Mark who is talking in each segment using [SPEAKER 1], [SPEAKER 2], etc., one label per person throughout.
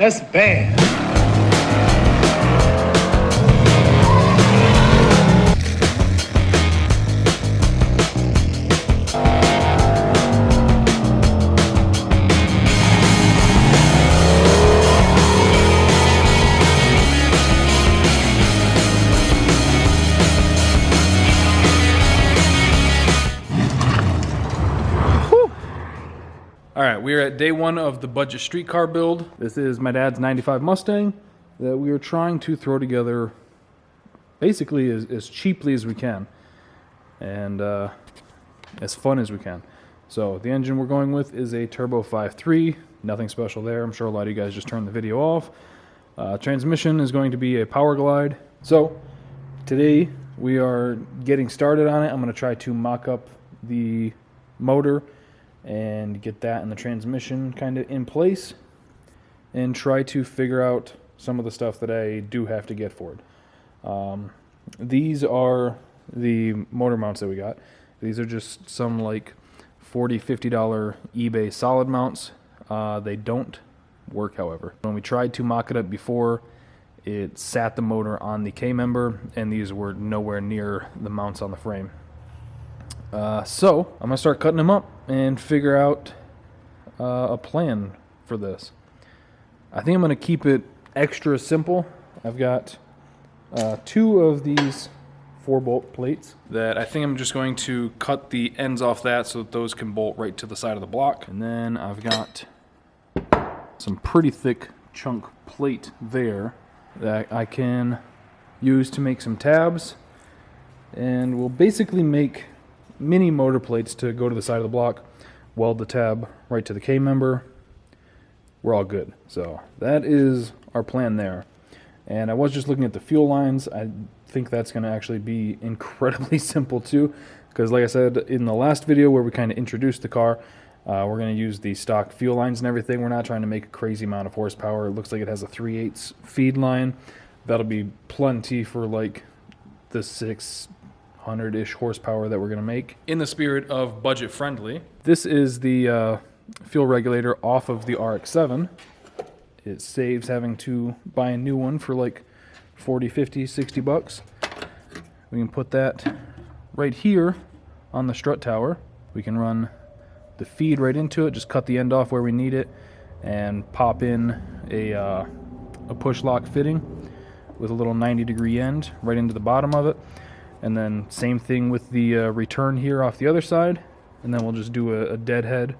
[SPEAKER 1] That's bad.
[SPEAKER 2] All right, we are at day one of the budget streetcar build. This is my dad's 95 Mustang that we are trying to throw together basically as cheaply as we can and as fun as we can. So the engine we're going with is a Turbo 5.3, nothing special there. I'm sure a lot of you guys just turned the video off. Transmission is going to be a Power Glide. So today we are getting started on it. I'm going to try to mock up the motor and get that and the transmission kind of in place and try to figure out some of the stuff that I do have to get for it. These are the motor mounts that we got. These are just some like $40, $50 eBay solid mounts. They don't work, however. When we tried to mock it up before, it sat the motor on the K-member and these were nowhere near the mounts on the frame. So I'm gonna start cutting them up and figure out a plan for this. I think I'm gonna keep it extra simple. I've got 2 of these 4-bolt plates that I think I'm just going to cut the ends off that so that those can bolt right to the side of the block. And then I've got some pretty thick chunk plate there that I can use to make some tabs, and we'll basically make mini motor plates to go to the side of the block, weld the tab right to the K-member. We're all good. So that is our plan there. And I was just looking at the fuel lines. I think that's going to actually be incredibly simple too, because like I said in the last video where we kind of introduced the car, we're going to use the stock fuel lines and everything. We're not trying to make a crazy amount of horsepower. It looks like it has a 3/8 feed line. That'll be plenty for like the 600-ish horsepower that we're going to make. In the spirit of budget friendly, this is the fuel regulator off of the RX-7. It saves having to buy a new one for like 40, 50, 60 bucks. We can put that right here on the strut tower. We can run the feed right into it, just cut the end off where we need it, and pop in a push lock fitting with a little 90-degree end right into the bottom of it. And then same thing with the return here off the other side. And then we'll just do a deadhead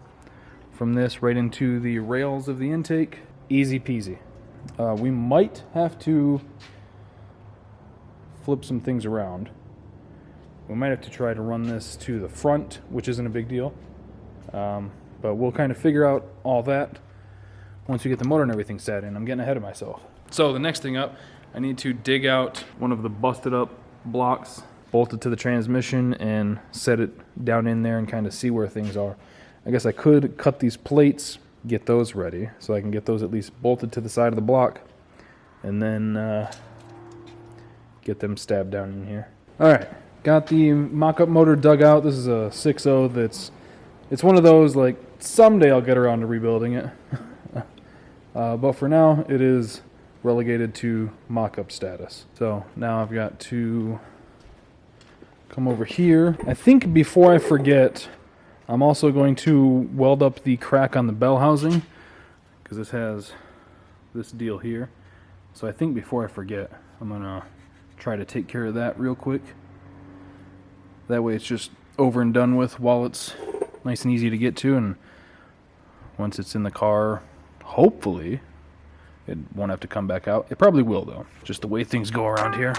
[SPEAKER 2] from this right into the rails of the intake. Easy peasy. We might have to flip some things around. We might have to try to run this to the front, which isn't a big deal. But we'll kind of figure out all that once we get the motor and everything set in. I'm getting ahead of myself. So the next thing up, I need to dig out one of the busted up blocks, bolt it to the transmission, and set it down in there and kind of see where things are. I guess I could cut these plates, get those ready, so I can get those at least bolted to the side of the block, and then get them stabbed down in here. Alright, got the mock-up motor dug out. This is a 6.0 it's one of those, like, someday I'll get around to rebuilding it. But for now, it is relegated to mock-up status. So now I've got to come over here. I think before I forget, I'm also going to weld up the crack on the bell housing, because this has this deal here. So I think before I forget, I'm gonna try to take care of that real quick. That way it's just over and done with while it's nice and easy to get to, and once it's in the car, hopefully it won't have to come back out. It probably will though, just the way things go around here.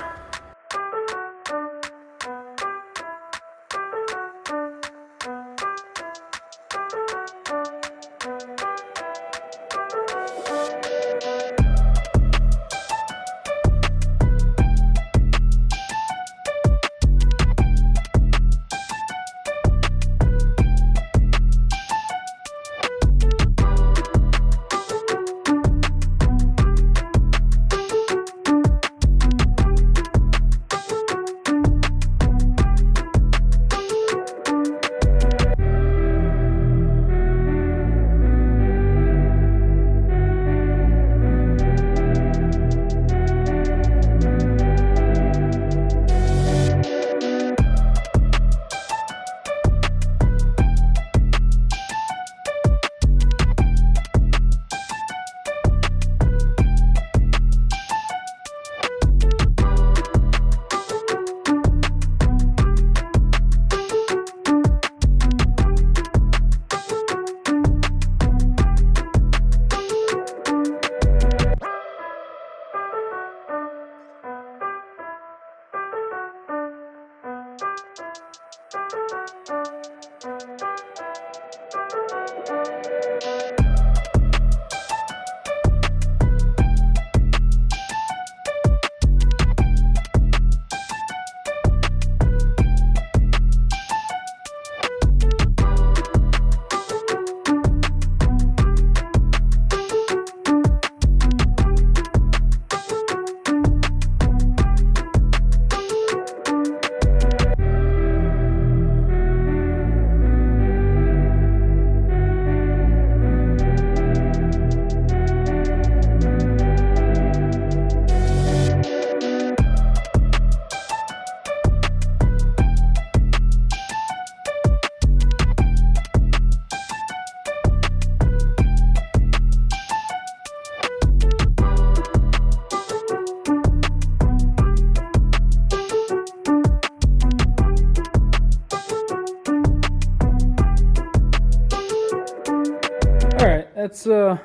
[SPEAKER 2] it's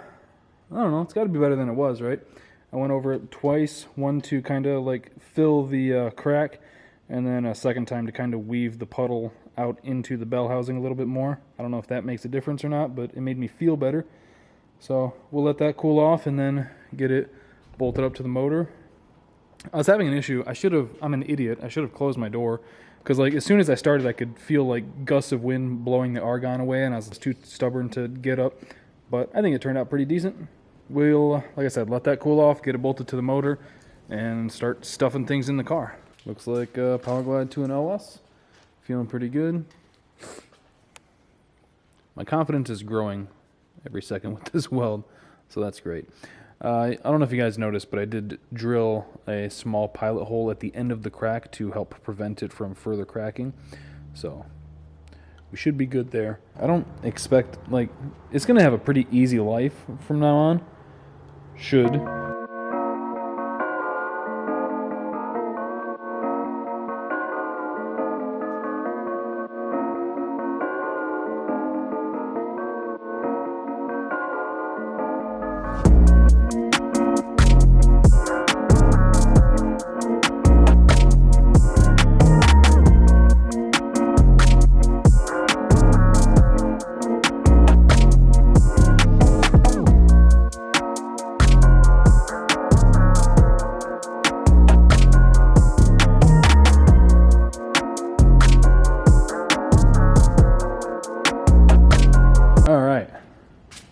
[SPEAKER 2] I don't know, it's got to be better than it was, right? I went over it twice, one to kind of like fill the crack, and then a second time to kind of weave the puddle out into the bell housing a little bit more. I don't know if that makes a difference or not, but it made me feel better. So we'll let that cool off and then get it bolted up to the motor. I was having an issue. I'm an idiot. I should have closed my door, because like as soon as I started, I could feel like gusts of wind blowing the argon away, and I was too stubborn to get up. But I think it turned out pretty decent. We'll, like I said, let that cool off, get it bolted to the motor, and start stuffing things in the car. Looks like Power Glide to an LS. Feeling pretty good. My confidence is growing every second with this weld, so that's great. I don't know if you guys noticed, but I did drill a small pilot hole at the end of the crack to help prevent it from further cracking. So we should be good there. I don't expect, like, it's going to have a pretty easy life from now on. Should.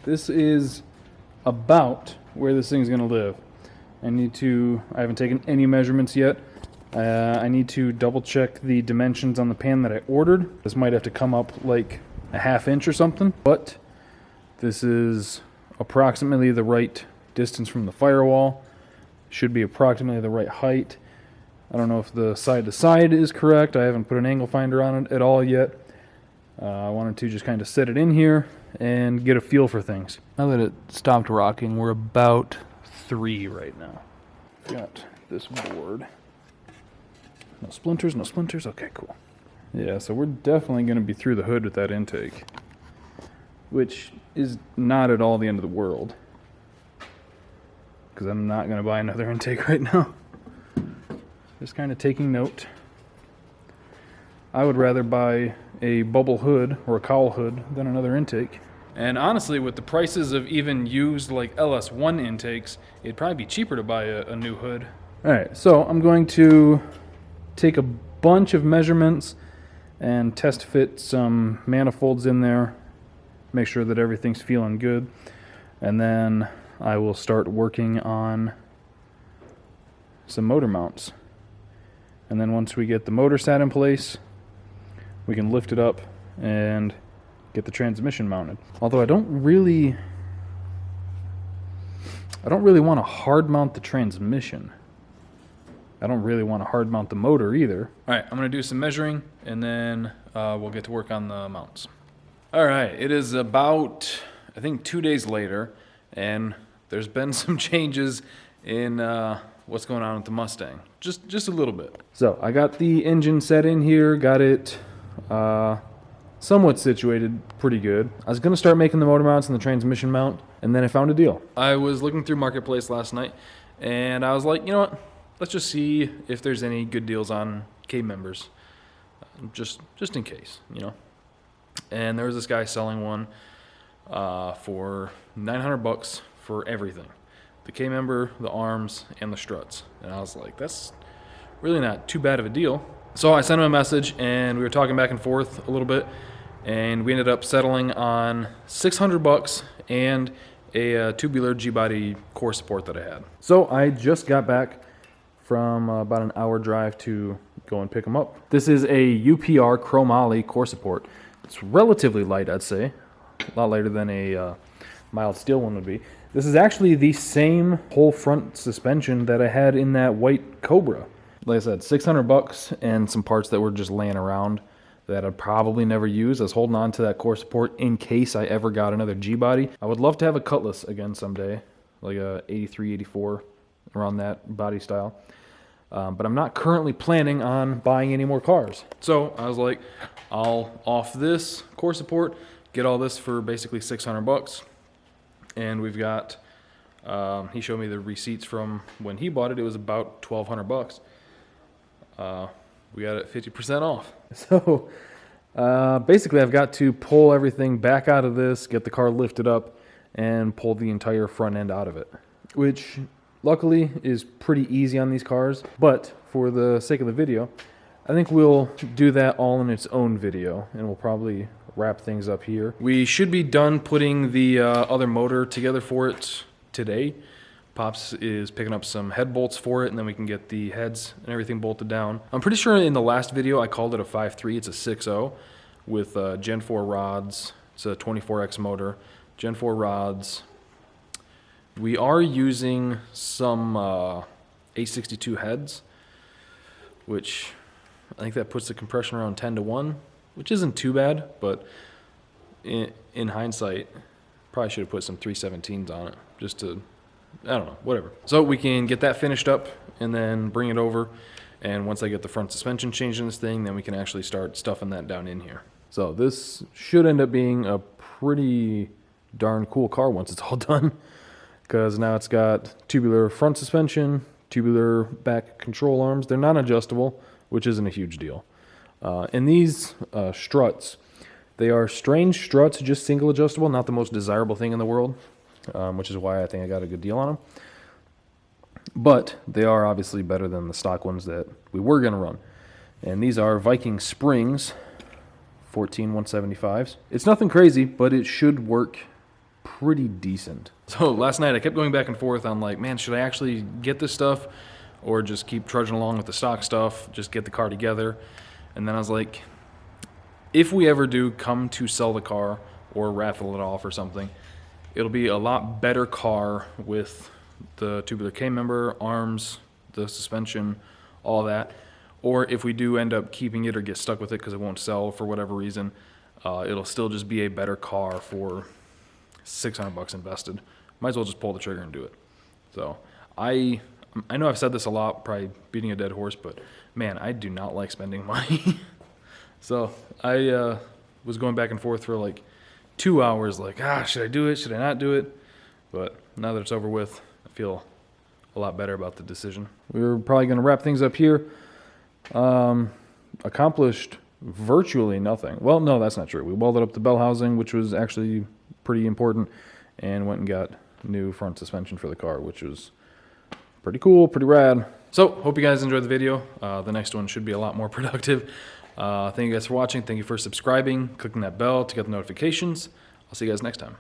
[SPEAKER 2] This is about where this thing's going to live. I haven't taken any measurements yet. I need to double check the dimensions on the pan that I ordered. This might have to come up like a ½ inch or something, but this is approximately the right distance from the firewall. Should be approximately the right height. I don't know if the side to side is correct. I haven't put an angle finder on it at all yet. I wanted to just kind of set it in here and get a feel for things. Now that it stopped rocking, we're about 3 right now. Got this board. No splinters, no splinters. Okay, cool. Yeah, so we're definitely going to be through the hood with that intake, which is not at all the end of the world, because I'm not going to buy another intake right now. Just kind of taking note. I would rather buy a bubble hood or a cowl hood than another intake. And honestly, with the prices of even used like LS1 intakes, it'd probably be cheaper to buy a new hood. Alright, so I'm going to take a bunch of measurements and test fit some manifolds in there, make sure that everything's feeling good, and then I will start working on some motor mounts. And then once we get the motor sat in place, we can lift it up and get the transmission mounted. Although I don't really want to hard mount the transmission. I don't really want to hard mount the motor either. Alright, I'm going to do some measuring and then we'll get to work on the mounts. Alright, it is about, I think, 2 days later, and there's been some changes in what's going on with the Mustang. Just a little bit. So I got the engine set in here, got it somewhat situated pretty good. I was going to start making the motor mounts and the transmission mount, and then I found a deal. I was looking through Marketplace last night, and I was like, you know what? Let's just see if there's any good deals on K members, just in case, you know. And there was this guy selling one for $900 for everything. The K member, the arms, and the struts. And I was like, that's really not too bad of a deal. So I sent him a message, and we were talking back and forth a little bit, and we ended up settling on $600 and a tubular G-body core support that I had. So I just got back from about an hour drive to go and pick them up. This is a UPR chromoly core support. It's relatively light, I'd say. A lot lighter than a mild steel one would be. This is actually the same whole front suspension that I had in that white Cobra. Like I said, $600 and some parts that were just laying around that I'd probably never use. I was holding on to that core support in case I ever got another G-body. I would love to have a Cutlass again someday, like a 83, 84, around that body style. But I'm not currently planning on buying any more cars. So I was like, I'll off this core support, get all this for basically $600. And we've got, he showed me the receipts from when he bought it. It was about $1,200. We got it 50% off. So basically I've got to pull everything back out of this, get the car lifted up, and pull the entire front end out of it, which luckily is pretty easy on these cars. But for the sake of the video, I think we'll do that all in its own video, and we'll probably wrap things up here. We should be done putting the other motor together for it today. Pops is picking up some head bolts for it, and then we can get the heads and everything bolted down. I'm pretty sure in the last video I called it a 5.3. It's a 6.0 with Gen 4 rods. It's a 24X motor, Gen 4 rods. We are using some 862 heads, which I think that puts the compression around 10-to-1, which isn't too bad, but in hindsight, probably should have put some 317s on it, just to, I don't know, whatever. So we can get that finished up and then bring it over, and once I get the front suspension changed in this thing, then we can actually start stuffing that down in here. So this should end up being a pretty darn cool car once it's all done, because now it's got tubular front suspension, tubular back control arms. They're not adjustable, which isn't a huge deal. And these struts, they are strange struts, just single adjustable, not the most desirable thing in the world, which is why I think I got a good deal on them. But they are obviously better than the stock ones that we were going to run. And these are Viking Springs 14 175s. It's nothing crazy, but it should work pretty decent. So last night I kept going back and forth on like, man, should I actually get this stuff or just keep trudging along with the stock stuff, just get the car together? And then I was like, if we ever do come to sell the car or raffle it off or something, it'll be a lot better car with the tubular K-member, arms, the suspension, all that. Or if we do end up keeping it or get stuck with it because it won't sell for whatever reason, it'll still just be a better car for $600 invested. Might as well just pull the trigger and do it. So I know I've said this a lot, probably beating a dead horse, but man, I do not like spending money. So I was going back and forth for like 2 hours, like, should I do it? Should I not do it? But now that it's over with, I feel a lot better about the decision. We're probably going to wrap things up here. Accomplished virtually nothing. Well, no, that's not true. We welded up the bell housing, which was actually pretty important, and went and got new front suspension for the car, which was pretty cool, pretty rad. So, hope you guys enjoyed the video. The next one should be a lot more productive. Thank you guys for watching. Thank you for subscribing, clicking that bell to get the notifications. I'll see you guys next time.